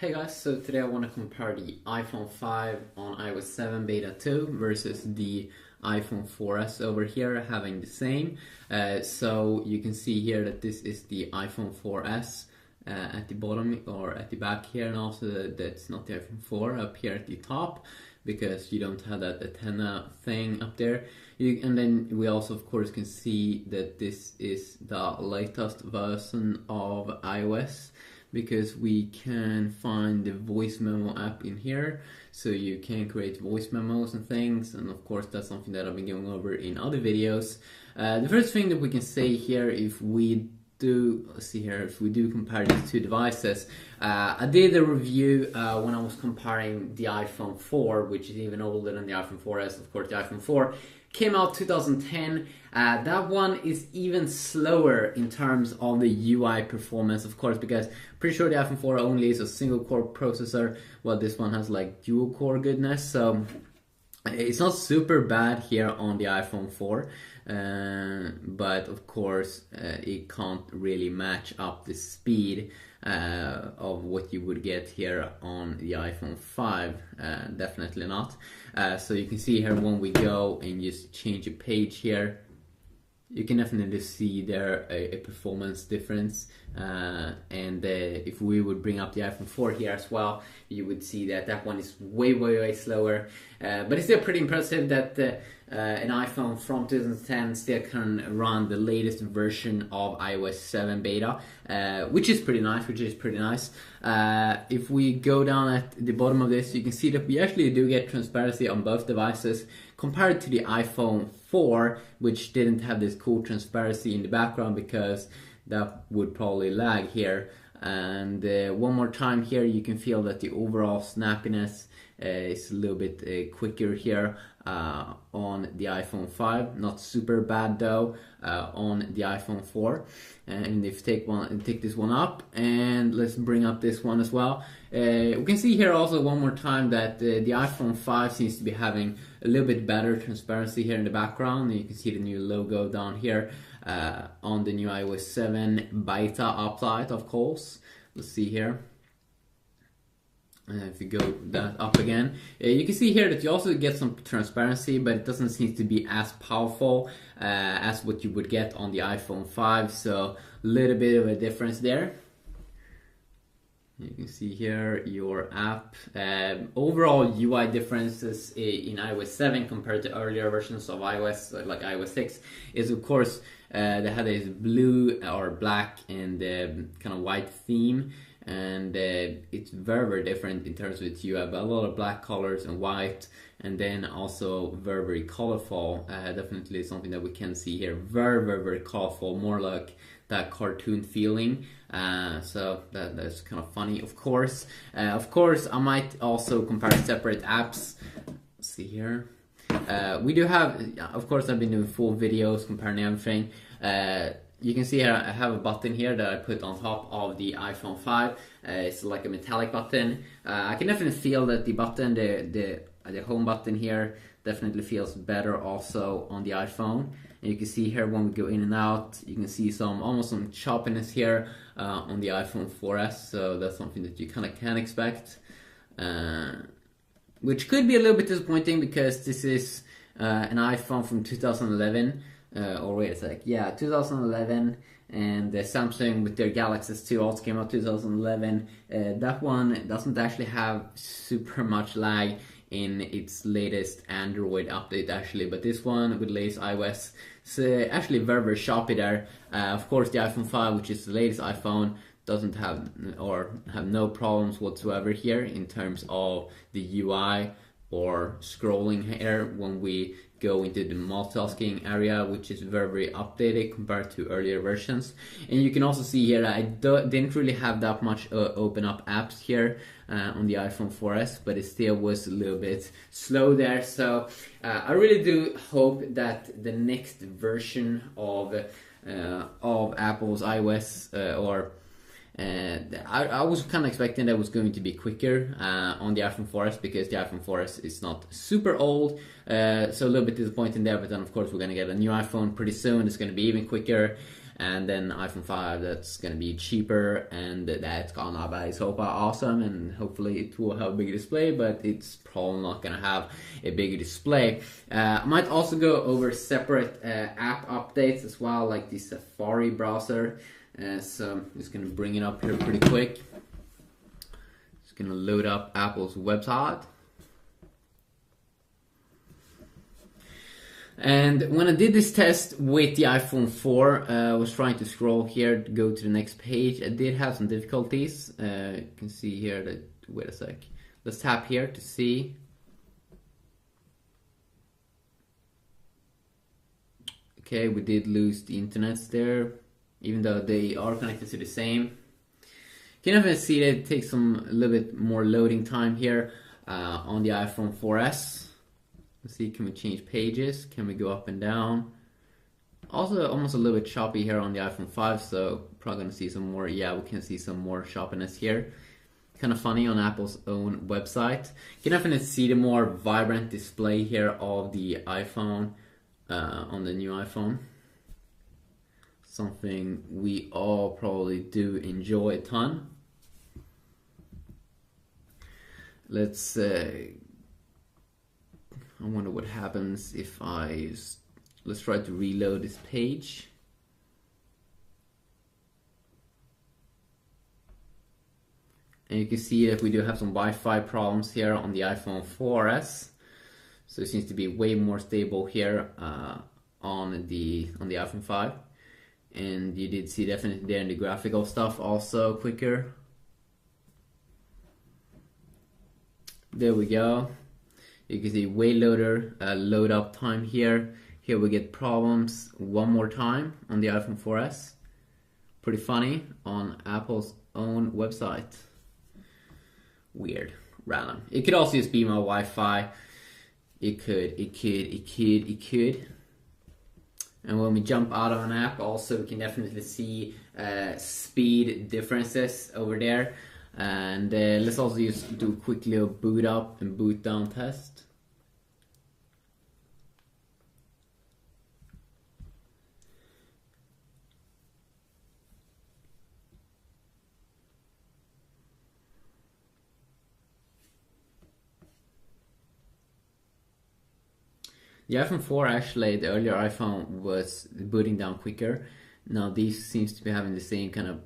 Hey guys, so today I want to compare the iPhone 5 on iOS 7 Beta 2 versus the iPhone 4S over here having the same. So you can see here that this is the iPhone 4S at the bottom or at the back here, and also that's not the iPhone 4 up here at the top because you don't have that antenna thing up there. And then we also of course can see that this is the latest version of iOS, because we can find the voice memo app in here, so you can create voice memos and things, and of course that's something that I've been going over in other videos. The first thing that we can say here, if we do compare these two devices, I did a review when I was comparing the iPhone 4, which is even older than the iPhone 4S. Of course, the iPhone 4 came out 2010. That one is even slower in terms of the UI performance, of course, because pretty sure the iPhone 4 only is a single core processor, while this one has like dual core goodness. So it's not super bad here on the iPhone 4, but of course it can't really match up the speed of what you would get here on the iPhone 5, definitely not. So you can see here when we go and just change a page here, you can definitely see there a performance difference, and if we would bring up the iPhone 4 here as well, you would see that that one is way slower, but it's still pretty impressive that an iPhone from 2010 still can run the latest version of iOS 7 beta, which is pretty nice. If we go down at the bottom of this, you can see that we actually do get transparency on both devices compared to the iPhone 4, which didn't have this cool transparency in the background because that would probably lag here. And one more time here, you can feel that the overall snappiness is a little bit quicker here on the iPhone 5. Not super bad though on the iPhone 4. And if you take this one up, and let's bring up this one as well, we can see here also one more time that the iPhone 5 seems to be having a little bit better transparency here in the background. You can see the new logo down here on the new iOS 7 beta update, of course. Let's see here. If you go that up again, you can see here that you also get some transparency, but it doesn't seem to be as powerful as what you would get on the iPhone 5, so a little bit of a difference there. You can see here your app. Overall UI differences in iOS 7 compared to earlier versions of iOS, like iOS 6, is of course they had this blue or black and kind of white theme. And it's very different in terms of its UI, but a lot of black colors and white, and then also very colorful. Definitely something that we can see here. Very colorful, more like that cartoon feeling. So that's kind of funny. Of course, I might also compare separate apps. Let's see here. We do have, of course, I've been doing full videos comparing everything. You can see here I have a button here that I put on top of the iPhone 5. It's like a metallic button. I can definitely feel that the button, the home button here, definitely feels better also on the iPhone. And you can see here when we go in and out, you can see almost some choppiness here on the iPhone 4S. So that's something that you kind of can expect, which could be a little bit disappointing because this is an iPhone from 2011. Or wait a sec, yeah, 2011, and Samsung with their Galaxy S2 also came out 2011. That one doesn't actually have super much lag in its latest Android update actually, but this one with latest iOS is actually very choppy there. Of course the iPhone 5, which is the latest iPhone, doesn't have no problems whatsoever here in terms of the UI or scrolling here when we go into the multitasking area, which is very updated compared to earlier versions. And you can also see here I didn't really have that much open up apps here on the iPhone 4S, but it still was a little bit slow there. So I really do hope that the next version of Apple's iOS I was kind of expecting that it was going to be quicker on the iPhone 4S, because the iPhone 4S is not super old, so a little bit disappointing there. But then of course we're going to get a new iPhone pretty soon. It's going to be even quicker. and then iPhone 5 that's gonna be cheaper, and that's gonna be super awesome, and hopefully it will have a bigger display, but it's probably not gonna have a bigger display. I might also go over separate app updates as well, like the Safari browser. So I'm just gonna bring it up here pretty quick. Just gonna load up Apple's website. And when I did this test with the iPhone 4, I was trying to scroll here to go to the next page. I did have some difficulties. You can see here that, wait a sec. Let's tap here to see. Okay, we did lose the internets there, even though they are connected to the same. You can even see that it takes a little bit more loading time here on the iPhone 4S. Let's see, can we change pages? Can we go up and down? Also, almost a little bit choppy here on the iPhone 5, so probably gonna see some more. Yeah, we can see some more choppiness here. Kind of funny on Apple's own website. You can definitely see the more vibrant display here of the iPhone on the new iPhone. Something we all probably do enjoy a ton. Let's I wonder what happens if let's try to reload this page. And you can see that we do have some Wi-Fi problems here on the iPhone 4S. So it seems to be way more stable here on the iPhone 5. And you did see definitely there in the graphical stuff also quicker. There we go. You can see way loader load up time here. Here we get problems one more time on the iPhone 4S. Pretty funny on Apple's own website. Weird, random. It could also just be my Wi-Fi. It could. And when we jump out of an app, also we can definitely see speed differences over there. And let's also just do quickly a boot up and boot down test. The iPhone 4 actually, the earlier iPhone was booting down quicker. Now these seems to be having the same kind of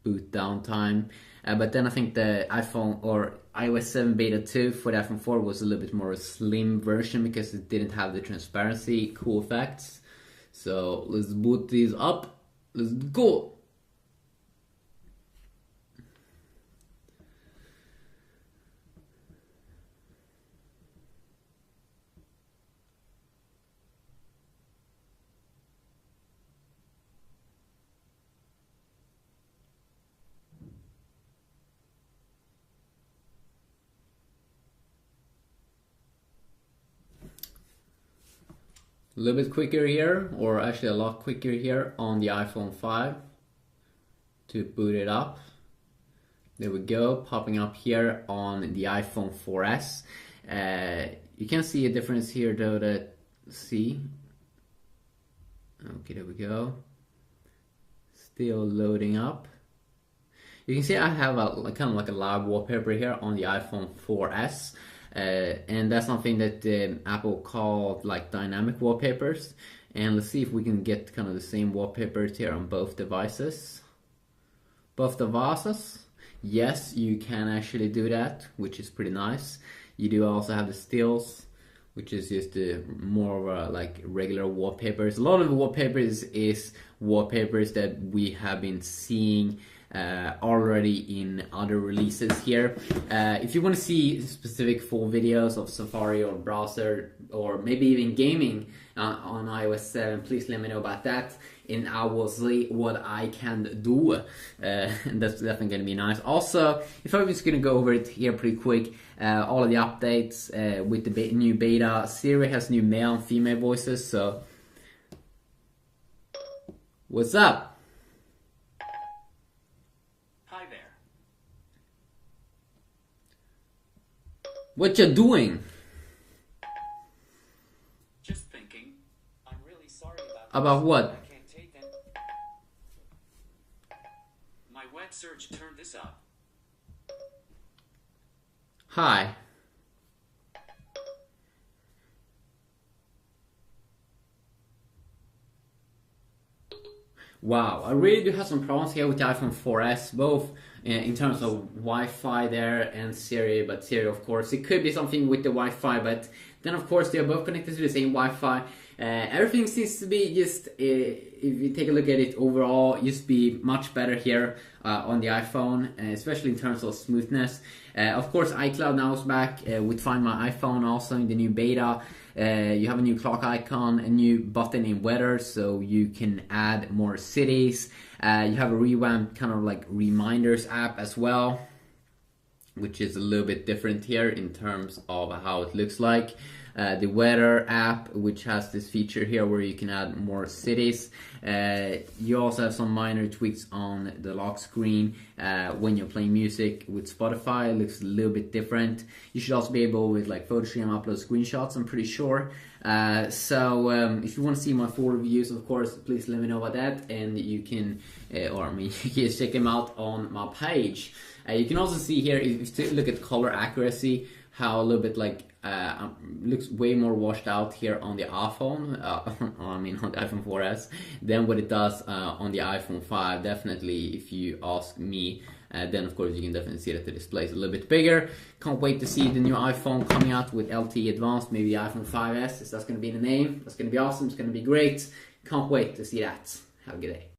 boot down time. But then I think the iPhone or iOS 7 beta 2 for the iPhone 4 was a little bit more a slim version because it didn't have the transparency cool effects. So let's boot these up. Let's go. A little bit quicker here, or actually a lot quicker here on the iPhone 5 to boot it up. There we go, popping up here on the iPhone 4S. You can see a difference here though, that see. Okay, there we go. Still loading up. You can see I have a kind of like a live wallpaper here on the iPhone 4S. And that's something that Apple called like dynamic wallpapers. And let's see if we can get kind of the same wallpapers here on both devices. Yes, you can actually do that, which is pretty nice. You do also have the stills, which is just more of a like regular wallpapers. A lot of the wallpapers is wallpapers that we have been seeing already in other releases here. If you want to see specific full videos of Safari or browser or maybe even gaming on iOS 7, please let me know about that and I will see what I can do. And that's definitely going to be nice. Also, if I'm just going to go over it here pretty quick, all of the updates with the new beta. Siri has new male and female voices, so what's up? What you doing? Just thinking. I'm really sorry About what? I can't take it. Hi. Wow, I really do have some problems here with the iPhone 4S, both in terms of Wi-Fi there and Siri, but Siri, of course, it could be something with the Wi-Fi, but then, of course, they are both connected to the same Wi-Fi. Everything seems to be just, if you take a look at it overall, just be much better here on the iPhone, especially in terms of smoothness. Of course, iCloud now is back with Find My iPhone also in the new beta. You have a new clock icon, a new button in weather, so you can add more cities. You have a revamped kind of like reminders app as well, which is a little bit different here in terms of how it looks like. The weather app, which has this feature here where you can add more cities. You also have some minor tweaks on the lock screen when you're playing music with Spotify. It looks a little bit different. You should also be able with like PhotoStream upload screenshots, I'm pretty sure. So if you want to see my full reviews, of course, please let me know about that, and you can, you can check them out on my page. You can also see here, if you look at color accuracy, how a little bit like looks way more washed out here on the iPhone, on the iPhone 4S than what it does on the iPhone 5. Definitely, if you ask me, then of course you can definitely see that the display is a little bit bigger. Can't wait to see the new iPhone coming out with LTE Advanced, maybe the iPhone 5S. That's going to be the name. That's going to be awesome. It's going to be great. Can't wait to see that. Have a good day.